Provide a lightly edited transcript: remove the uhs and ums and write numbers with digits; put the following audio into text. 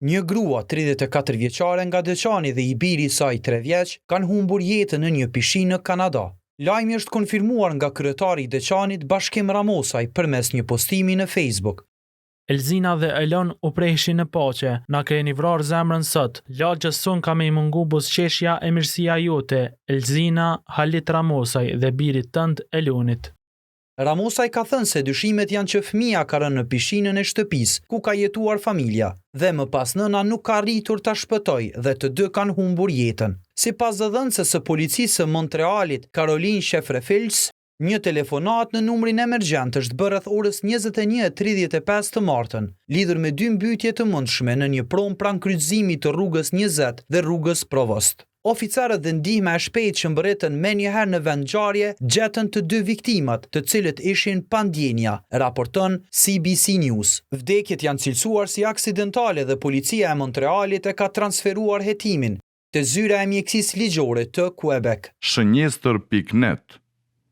Një grua 34 vjeçare nga Deçani dhe i biri i saj 3 vjeç kanë humbur jetën në një pishinë në Kanada. Lajmi është konfirmuar nga kryetari i Deçanit Bashkim Ramosaj përmes një postimi në Facebook. Elzina dhe Elon u prehshin në paqe, na keni vrarë zemrën sot. Lagjës son ka me i mungu buzëqeshja e mirësia jote, Elzina, Halit Ramosaj dhe birit tënd Elonit. Ramosaj ka thënë se dyshimet janë që fëmia ka rënë në pishinën e shtëpisë ku ka jetuar familja dhe më pas nëna nuk ka arritur ta shpëtojë dhe të dy kanë humbur jetën. Sipas dhënëses së policisë së Montrealit, Caroline Shefrefels, një telefonat në numrin emergjent është bërë rreth orës 21:35 të martën, lidhur me 2 mbytyje të mundshme në një prom pranë kryqëzimit të rrugës 20 dhe rrugës Provost. Oficerët dhe ndihma e shpejtë që mbërritën menjëherë në vend ngjarje gjetën të 2 viktimat, të cilët ishin pa ndjenja, raporton CBC News. Vdekjet janë cilësuar si aksidentale dhe policia e Montrealit e ka transferuar hetimin te zyra e mjekësisë ligjore të Quebec. Shënjestër.net